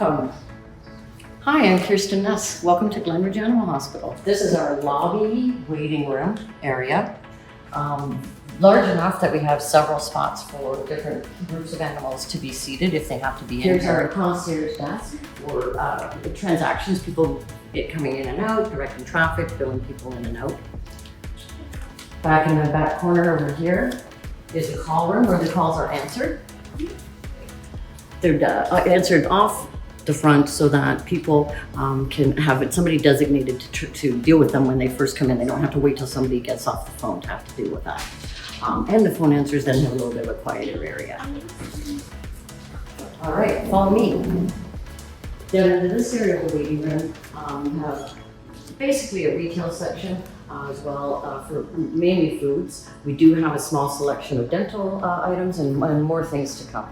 Welcome. Hi, I'm Kirsten Ness. Welcome to Glenridge Animal Hospital. This is our lobby waiting room area. Large enough that we have several spots for different groups of animals to be seated if they have to be in. Here's our concierge desk for transactions, people coming in and out, directing traffic, billing people in and out. Back in the back corner over here is the call room where the calls are answered. They're answered off the front so that people can have somebody designated to deal with them when they first come in. They don't have to wait till somebody gets off the phone to have to deal with that. And the phone answers then have a little bit of a quieter area. All right, follow me. Down into this area of the waiting room, we have basically a retail section as well for mainly foods. We do have a small selection of dental items and more things to come.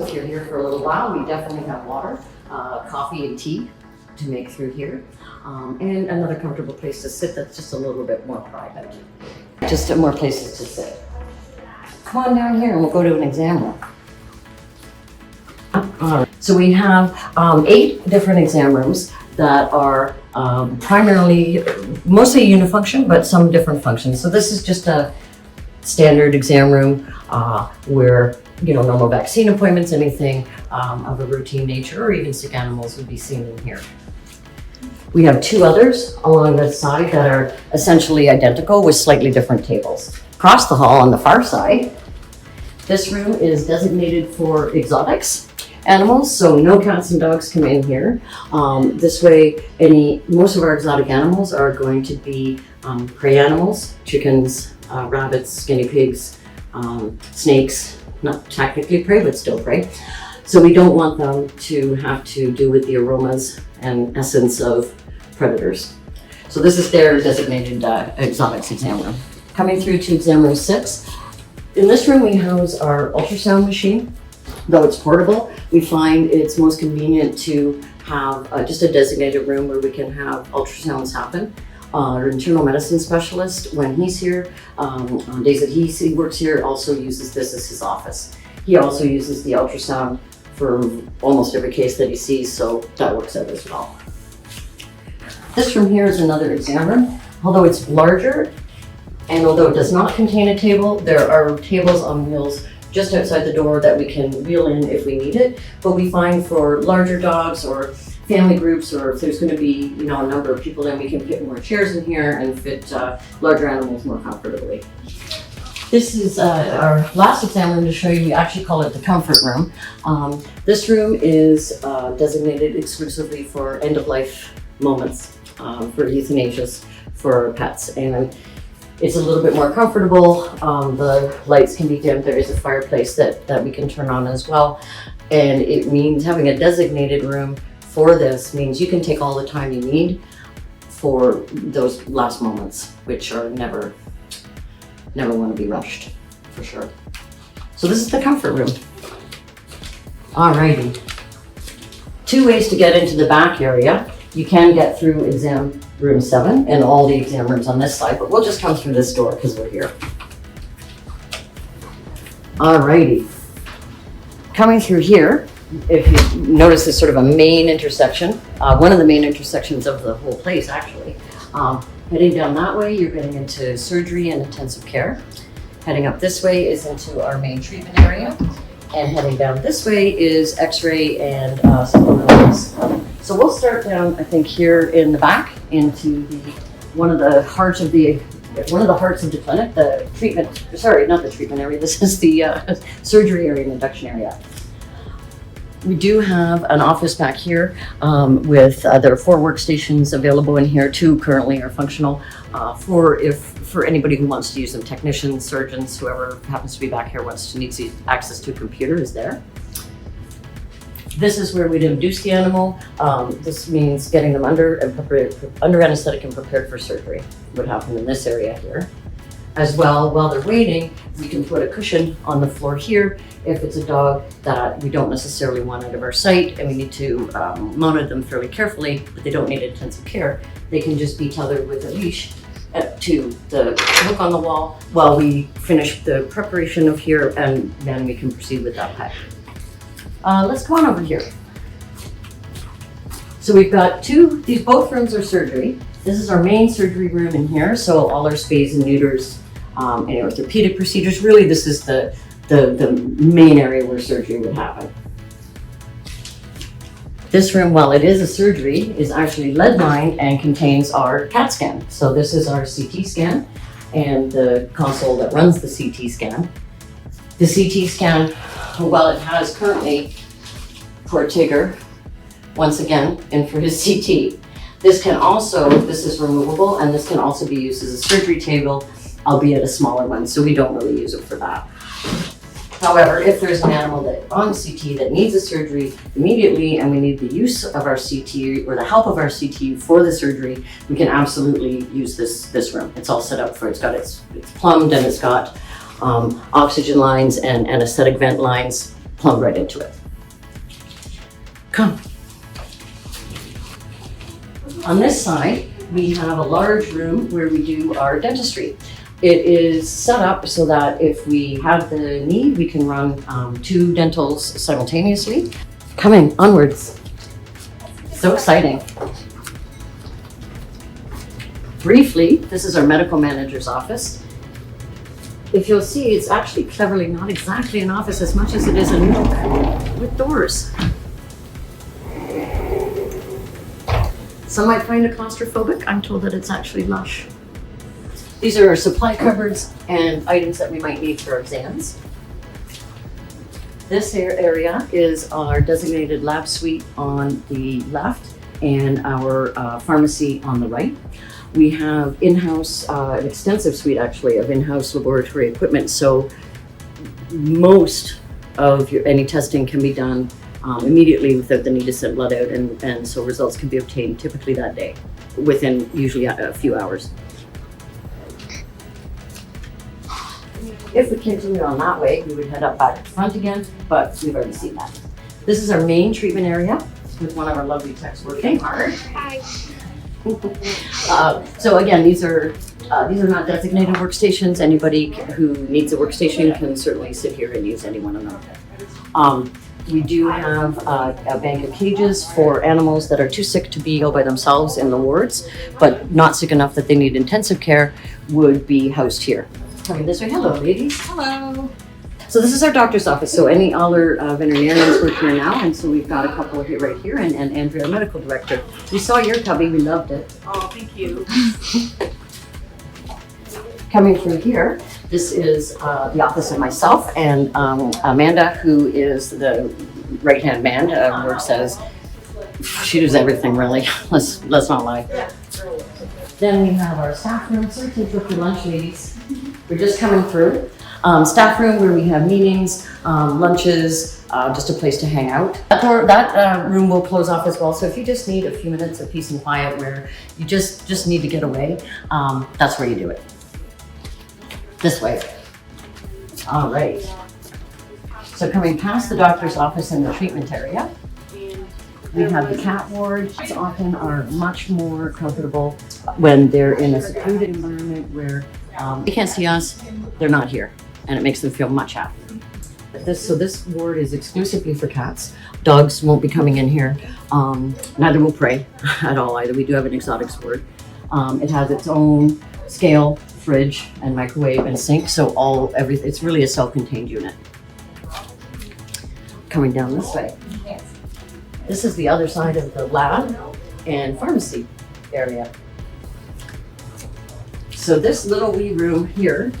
If you're here for a little while, we definitely have water, coffee and tea to make through here, and another comfortable place to sit that's just a little bit more private. Just more places to sit. Come on down here and we'll go to an exam room. All right. So we have 8 different exam rooms that are primarily, mostly unifunction, but some different functions. So this is just a standard exam room where normal vaccine appointments, anything of a routine nature, or even sick animals would be seen in here. We have 2 others along this side that are essentially identical with slightly different tables. Across the hall on the far side, this room is designated for exotics animals, so no cats and dogs come in here. This way, most of our exotic animals are going to be prey animals, chickens, rabbits, guinea pigs, snakes, not technically prey, but still prey. So we don't want them to have to do with the aromas and essence of predators. So this is their designated exotics exam room. Coming through to exam room 6. In this room we house our ultrasound machine. Though it's portable, we find it's most convenient to have just a designated room where we can have ultrasounds happen. Our internal medicine specialist, when he's here, on days that he works here, also uses this as his office. He also uses the ultrasound for almost every case that he sees, so that works out as well. This room here is another exam room. Although it's larger, and although it does not contain a table, there are tables on wheels just outside the door that we can wheel in if we need it. But we find for larger dogs or family groups, or if there's going to be a number of people, then we can fit more chairs in here and fit larger animals more comfortably. This is our last exam room to show you. We actually call it the comfort room. This room is designated exclusively for end-of-life moments, for euthanasias for pets, and it's a little bit more comfortable. The lights can be dimmed. There is a fireplace that we can turn on as well, and it means having a designated room for this means you can take all the time you need for those last moments, which are never want to be rushed, for sure. So this is the comfort room. Alrighty. 2 ways to get into the back area. You can get through exam room 7 and all the exam rooms on this side, but we'll just come through this door because we're here. Alrighty. Coming through here, if you notice, this sort of a main intersection, one of the main intersections of the whole place, actually. Heading down that way, you're getting into surgery and intensive care. Heading up this way is into our main treatment area. And heading down this way is x-ray and supplementals. So we'll start down, I think, here in the back into one of the hearts of the clinic, the treatment, sorry, not the treatment area, this is the surgery area and induction area. We do have an office back here with there are 4 workstations available in here. 2 currently are functional for anybody who wants to use them. Technicians, surgeons, whoever happens to be back here needs access to a computer is there. This is where we'd induce the animal. This means getting them under anesthetic and prepared for surgery. Would happen in this area here. As well, while they're waiting, we can put a cushion on the floor here if it's a dog that we don't necessarily want out of our sight and we need to monitor them fairly carefully, but they don't need intensive care. They can just be tethered with a leash to the hook on the wall while we finish the preparation of here, and then we can proceed with that pet. Let's go on over here. So we've got these both rooms are surgery. This is our main surgery room in here, so all our spays and neuters, and orthopedic procedures. Really, this is the main area where surgery would happen. This room, while it is a surgery, is actually lead-lined and contains our CAT scan. So this is our CT scan and the console that runs the CT scan. The CT scan, while it has currently, poor Tigger, once again, in for his CT. This is removable, and this can also be used as a surgery table, albeit a smaller one, so we don't really use it for that. However, if there's an animal that on CT that needs a surgery immediately and we need the use of our CT or the help of our CT for the surgery, we can absolutely use this room. It's all set up for, it's plumbed, and it's got oxygen lines and anesthetic vent lines plumbed right into it. Come. On this side, we have a large room where we do our dentistry. It is set up so that if we have the need, we can run 2 dentals simultaneously. Coming onwards. So exciting. Briefly, this is our medical manager's office. If you'll see, it's actually cleverly not exactly an office as much as it is a nook with doors. Some might find it claustrophobic. I'm told that it's actually lush. These are our supply cupboards and items that we might need for our exams. This area is our designated lab suite on the left and our pharmacy on the right. We have in-house, an extensive suite actually of in-house laboratory equipment. So most of any testing can be done immediately without the need to send blood out, and so results can be obtained typically that day, within usually a few hours. If we continued on that way, we would head up back to the front again, but we've already seen that. This is our main treatment area with one of our lovely techs working hard. Hi. So again, these are not designated workstations. Anybody who needs a workstation can certainly sit here and use any one of them. We do have a bank of cages for animals that are too sick to be all by themselves in the wards, but not sick enough that they need intensive care, would be housed here. Coming this way. Hello, ladies. Hello. So this is our doctor's office. So all our veterinarians work here now, and so we've got a couple here right here, and Andrea, our medical director. We saw your cubby. We loved it. Oh, thank you. Coming through here, this is the office of myself and Amanda, who is the right-hand man, works as, she does everything really, let's not lie. Then we have our staff room, so take with your lunch, ladies. We're just coming through. Staff room where we have meetings, lunches, just a place to hang out. That room will close off as well, so if you just need a few minutes of peace and quiet where you just need to get away, that's where you do it. This way. All right. So coming past the doctor's office in the treatment area, we have the cat ward. Cats often are much more comfortable when they're in a secluded environment where they can't see us, they're not here, and it makes them feel much happier. So this ward is exclusively for cats. Dogs won't be coming in here. Neither will prey at all either. We do have an exotics ward. It has its own scale, fridge, and microwave and sink, so everything. It's really a self-contained unit. Coming down this way. This is the other side of the lab and pharmacy area. So this little wee room here,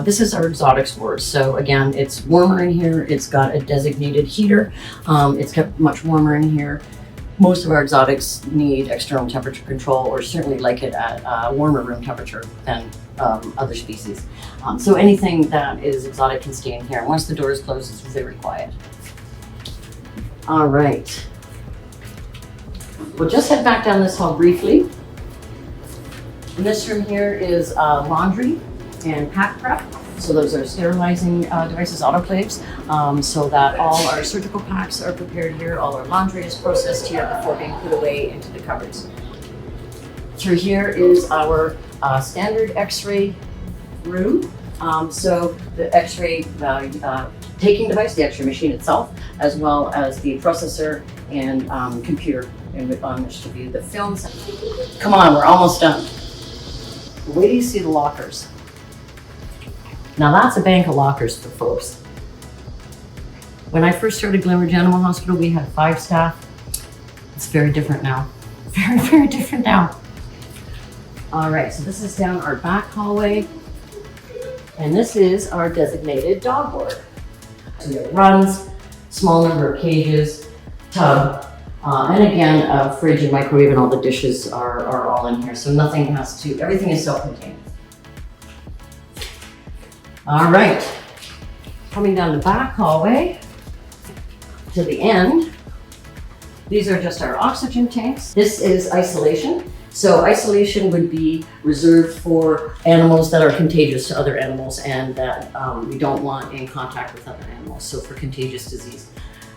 this is our exotics ward. So again, it's warmer in here. It's got a designated heater. It's kept much warmer in here. Most of our exotics need external temperature control, or certainly like it at a warmer room temperature than other species. So anything that is exotic can stay in here. Once the door is closed, it's very quiet. All right. We'll just head back down this hall briefly. In this room here is laundry and pack prep. So those are sterilizing devices, autoclaves, so that all our surgical packs are prepared here, all our laundry is processed here before being put away into the cupboards. Through here is our standard X-ray room. So the X-ray taking device, the X-ray machine itself, as well as the processor and computer on which to view the films. Come on, we're almost done. Wait till you see the lockers. Now that's a bank of lockers for folks. When I first started Glenridge Animal Hospital, we had 5 staff. It's very different now. Very, very different now. All right, so this is down our back hallway. And this is our designated dog ward. So we have runs, small number of cages, tub, and again, a fridge and microwave, and all the dishes are all in here. So nothing has to, everything is self-contained. All right, coming down the back hallway to the end. These are just our oxygen tanks. This is isolation. So isolation would be reserved for animals that are contagious to other animals and that we don't want in contact with other animals. So for contagious disease.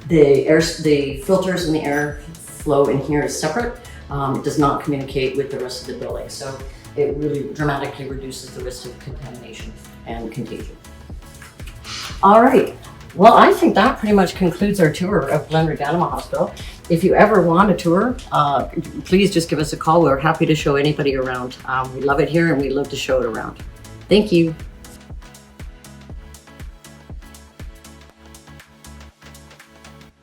The filters and the air flow in here is separate. It does not communicate with the rest of the building. So it really dramatically reduces the risk of contamination and contagion. All right. Well, I think that pretty much concludes our tour of Glenridge Animal Hospital. If you ever want a tour, please just give us a call. We're happy to show anybody around. We love it here and we love to show it around. Thank you.